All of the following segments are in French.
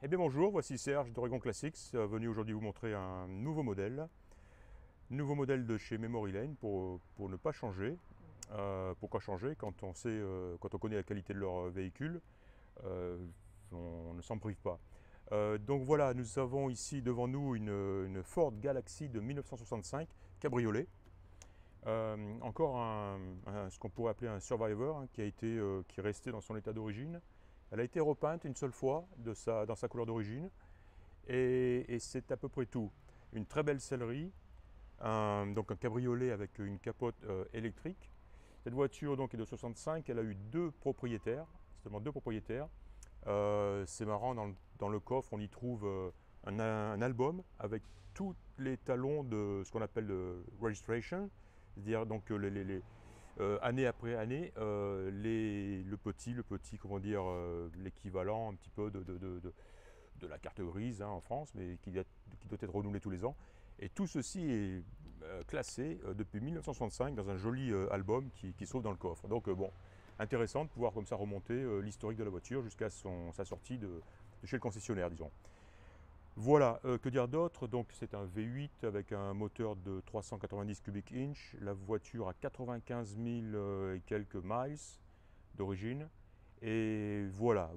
Eh bien bonjour, voici Serge d'Oregon Classics, venu aujourd'hui vous montrer un nouveau modèle de chez Memory Lane pour ne pas changer. Pourquoi changer quand on sait, quand on connaît la qualité de leur véhicule, euh, on ne s'en prive pas. Donc voilà, nous avons ici devant nous une Ford Galaxy de 1965 cabriolet. Encore ce qu'on pourrait appeler un Survivor, hein, qui est resté dans son état d'origine. Elle a été repeinte une seule fois dans sa couleur d'origine. Et c'est à peu près tout. Une très belle sellerie, donc un cabriolet avec une capote électrique. Cette voiture donc est de 65, elle a eu deux propriétaires, seulement deux propriétaires. C'est marrant, dans le coffre on y trouve un album avec tous les talons de ce qu'on appelle le registration, c'est-à-dire donc année après année, le petit, comment dire, l'équivalent un petit peu de la carte grise hein, en France, mais qui doit être renouvelée tous les ans. Et tout ceci est classé depuis 1965 dans un joli album qui se trouve dans le coffre. Donc bon, intéressant de pouvoir comme ça remonter l'historique de la voiture jusqu'à sa sortie de chez le concessionnaire, disons. Voilà, que dire d'autre? Donc c'est un V8 avec un moteur de 390 cubic inch. La voiture a 95 000 et quelques miles d'origine. Et voilà.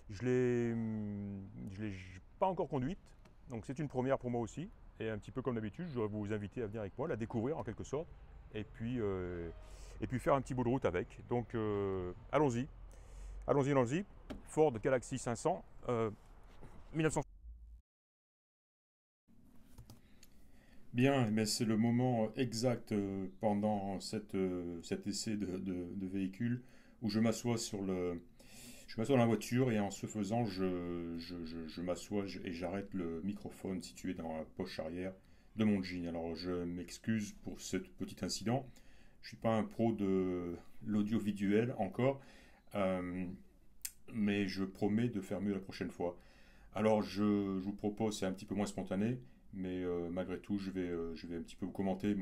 Je l'ai pas encore conduite, donc c'est une première pour moi aussi. Et un petit peu comme d'habitude, je dois vous inviter à venir avec moi, la découvrir en quelque sorte, et puis faire un petit bout de route avec. Donc allons-y. Ford Galaxy 500, 1900. Bien, mais c'est le moment exact pendant cet essai de véhicule où je m'assois dans la voiture et en ce faisant, je m'assois et j'arrête le microphone situé dans la poche arrière de mon jean. Alors je m'excuse pour ce petit incident. Je suis pas un pro de l'audiovisuel encore, euh, mais je promets de faire mieux la prochaine fois. Alors je vous propose, c'est un petit peu moins spontané, mais malgré tout, je vais un petit peu vous commenter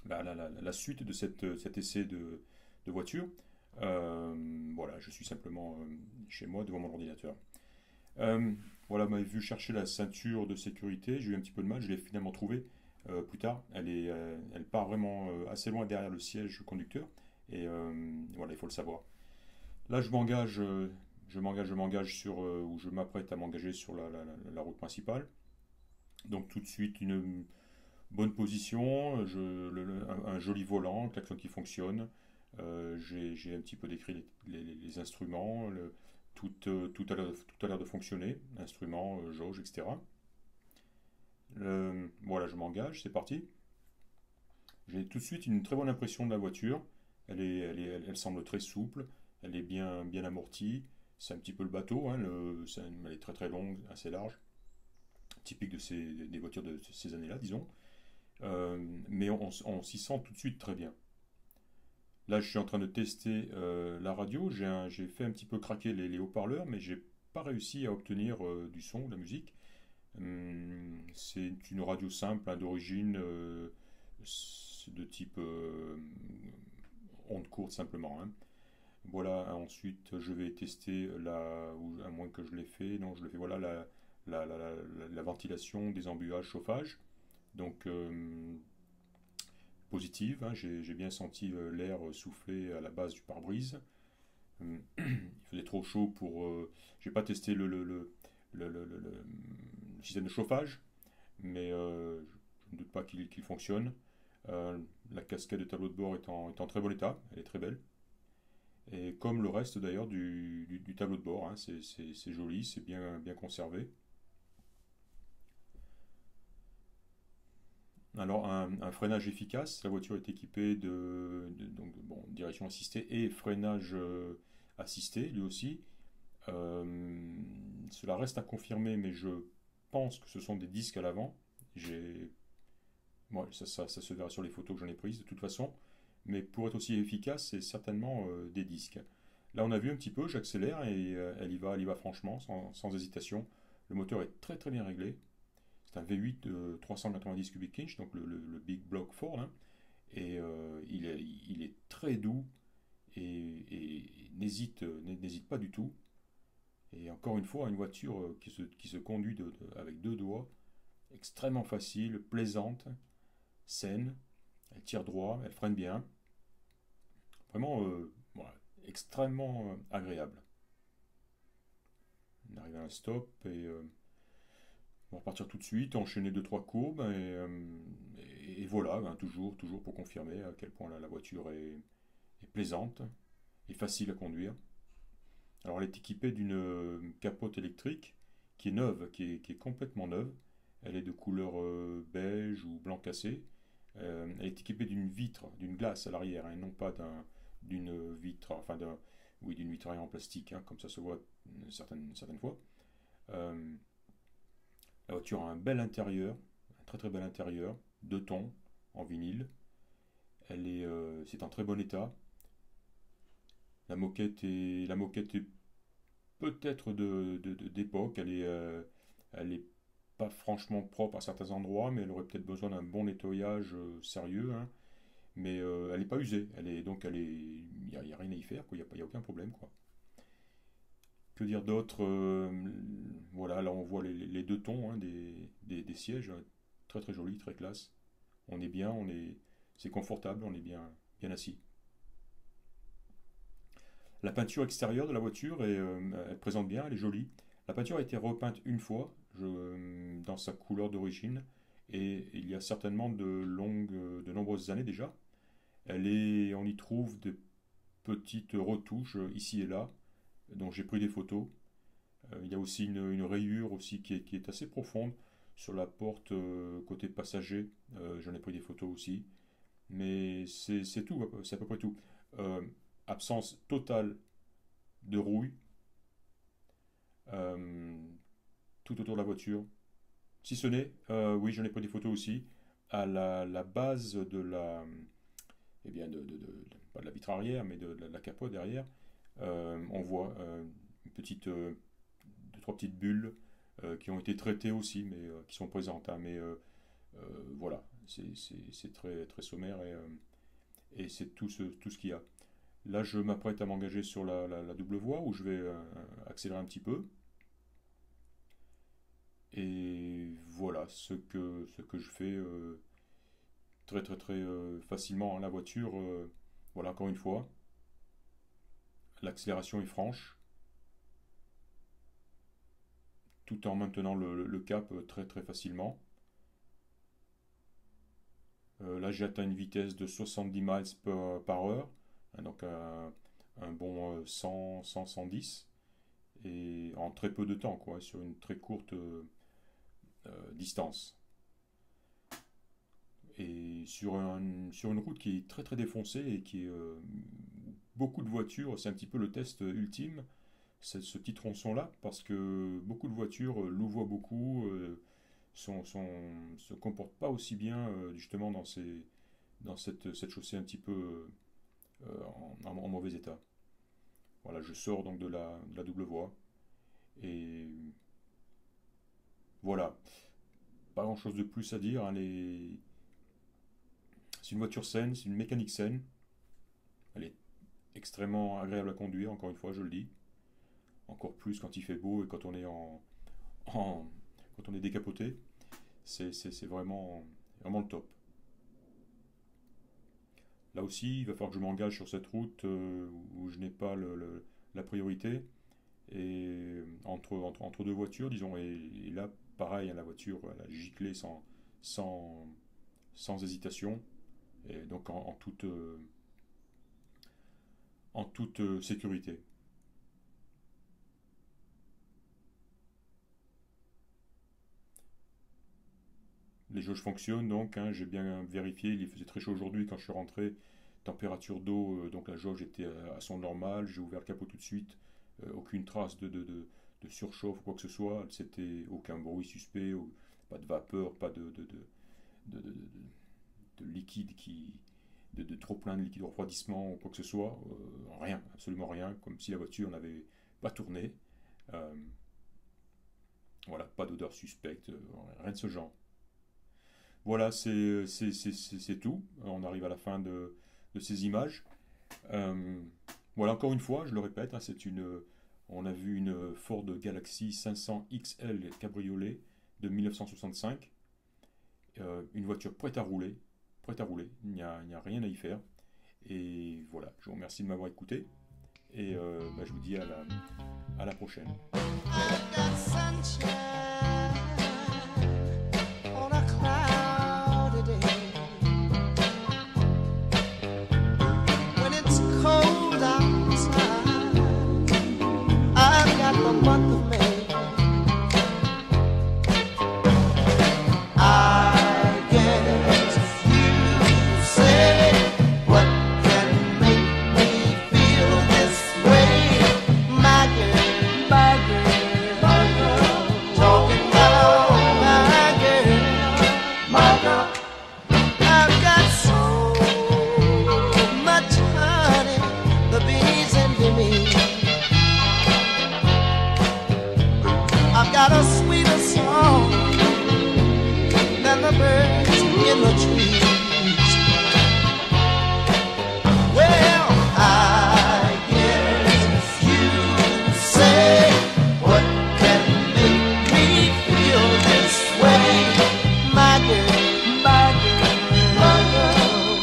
la suite de cet essai de voiture. Voilà, je suis simplement chez moi devant mon ordinateur. Euh, voilà, vous m'avez vu chercher la ceinture de sécurité, j'ai eu un petit peu de mal, je l'ai finalement trouvée plus tard. Elle part vraiment assez loin derrière le siège conducteur, et voilà, il faut le savoir. Là, je m'engage sur, ou je m'apprête à m'engager sur la route principale. Donc tout de suite, une bonne position, un joli volant, un klaxon qui fonctionne. J'ai un petit peu décrit les instruments, tout a l'air de fonctionner, instruments, jauge, etc. Voilà, je m'engage, c'est parti. J'ai tout de suite une très bonne impression de la voiture. Elle semble très souple, elle est bien amortie. C'est un petit peu le bateau, hein, elle est très très longue, assez large, typique des voitures de ces années-là, disons. Mais on s'y sent tout de suite très bien. Là, je suis en train de tester la radio. J'ai fait un petit peu craquer les haut-parleurs, mais j'ai pas réussi à obtenir du son, de la musique. C'est une radio simple, hein, d'origine de type onde courte simplement, hein. Voilà, ensuite je vais tester ou à moins que je l'ai fait, non, je l'ai fait, voilà, la ventilation des embuages chauffage. Donc positive, hein, j'ai bien senti l'air souffler à la base du pare-brise. Il faisait trop chaud pour. J'ai pas testé le système de chauffage, mais je ne doute pas qu'il fonctionne. La casquette de tableau de bord est en très bon état, elle est très belle. Et comme le reste d'ailleurs du tableau de bord, hein, c'est joli, c'est bien conservé. Alors un freinage efficace, la voiture est équipée donc, bon, direction assistée et freinage assisté lui aussi. Cela reste à confirmer, mais je pense que ce sont des disques à l'avant. J'ai, ouais, ça se verra sur les photos que j'en ai prises de toute façon. Mais pour être aussi efficace, c'est certainement des disques. Là, on a vu un petit peu, j'accélère et elle y va franchement, sans hésitation. Le moteur est très très bien réglé. C'est un V8 de 390 cubic inch, donc le Big Block 4, hein, et il est très doux et n'hésite pas du tout. Et encore une fois, une voiture qui se conduit avec deux doigts, extrêmement facile, plaisante, saine, elle tire droit, elle freine bien. Vraiment, voilà, extrêmement agréable. On arrive à un stop et on va repartir tout de suite, enchaîner deux trois courbes et voilà, hein, toujours pour confirmer à quel point la voiture est plaisante et facile à conduire. Alors elle est équipée d'une capote électrique qui est neuve, qui est complètement neuve. Elle est de couleur beige ou blanc cassé. Elle est équipée d'une vitre, d'une glace à l'arrière, hein, non pas d'une vitre, enfin oui, d'une vitre en plastique, hein, comme ça se voit certaines fois. Euh, la voiture a un bel intérieur, un très très bel intérieur, deux tons en vinyle. C'est en très bon état. La moquette est peut-être d'époque. Elle est pas franchement propre à certains endroits, mais elle aurait peut-être besoin d'un bon nettoyage sérieux, hein. Mais elle n'est pas usée. Il y a rien à y faire, quoi. Il y a aucun problème, quoi. Que dire d'autre? Voilà, là on voit les deux tons, hein, des sièges, très très jolis, très classe. On est bien, c'est confortable, on est bien assis. La peinture extérieure de la voiture elle présente bien, elle est jolie. La peinture a été repeinte une fois dans sa couleur d'origine et il y a certainement de nombreuses années déjà. On y trouve des petites retouches ici et là dont j'ai pris des photos. Il y a aussi une rayure aussi qui est assez profonde sur la porte côté passager. J'en ai pris des photos aussi. Mais c'est tout, c'est à peu près tout. Euh, Absence totale de rouille euh, tout autour de la voiture. Si ce n'est, oui, j'en ai pris des photos aussi, à la base de la, eh bien, pas de la vitre arrière, mais de la capote derrière, on voit une petite, deux, trois petites bulles qui ont été traitées aussi, mais qui sont présentes, hein, mais voilà, c'est très, très sommaire et c'est tout ce qu'il y a. Là, je m'apprête à m'engager sur la double voie où je vais accélérer un petit peu. Et voilà ce que je fais très très très facilement, hein. La voiture, voilà, encore une fois, l'accélération est franche, tout en maintenant le cap très très facilement. Là, j'ai atteint une vitesse de 70 miles par heure, hein, donc un bon 100-110, et en très peu de temps, quoi, sur une très courte distance. Et sur une route qui est très très défoncée et qui est beaucoup de voitures, c'est un petit peu le test ultime, c'est ce petit tronçon-là, parce que beaucoup de voitures louvoient beaucoup, se comportent pas aussi bien justement dans cette chaussée un petit peu en mauvais état. Voilà, je sors donc de la double voie et voilà, pas grand-chose de plus à dire, hein. C'est une voiture saine, c'est une mécanique saine, elle est extrêmement agréable à conduire, encore une fois, je le dis. Encore plus quand il fait beau et quand on est en- quand on est décapoté. C'est vraiment le top. Là aussi, il va falloir que je m'engage sur cette route où je n'ai pas la priorité. Et entre deux voitures, disons, et là, pareil, hein, la voiture, elle a giclé sans, sans hésitation. Et donc en toute sécurité. Les jauges fonctionnent donc, hein, j'ai bien vérifié, il faisait très chaud aujourd'hui quand je suis rentré. Température d'eau, donc la jauge était à son normal, j'ai ouvert le capot tout de suite, aucune trace de surchauffe ou quoi que ce soit, c'était aucun bruit suspect, pas de vapeur, pas de liquide de trop plein de liquide de refroidissement ou quoi que ce soit, rien, absolument rien, comme si la voiture n'avait pas tourné. Euh, voilà, pas d'odeur suspecte, rien de ce genre. Voilà, c'est tout. On arrive à la fin de ces images. Euh, voilà, encore une fois, je le répète, hein, On a vu une Ford Galaxy 500 XL cabriolet de 1965. Une voiture prête à rouler. Il n'y a rien à y faire. Et voilà, je vous remercie de m'avoir écouté. Et je vous dis à la prochaine. Month of May, I guess you say what can make me feel this way, my girl, my girl, my girl, talking about my girl, my girl. I've got so much honey, the bees envy me. I've got a sweeter song than the birds in the trees. Well, I guess you say what can make me feel this way, my girl, my girl, my girl,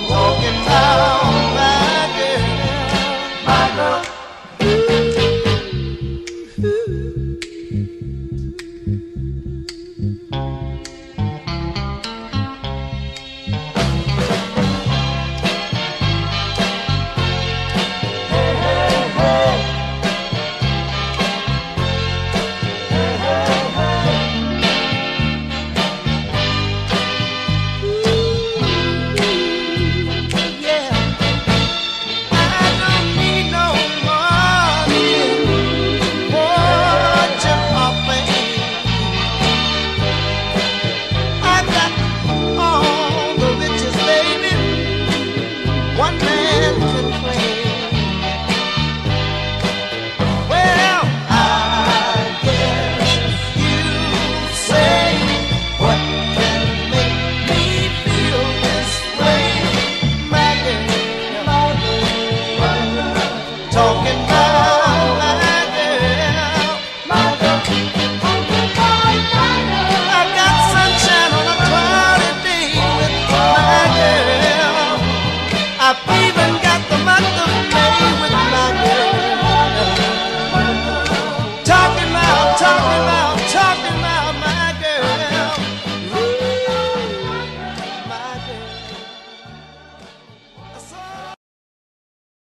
talking about my girl, my girl. Ooh, ooh.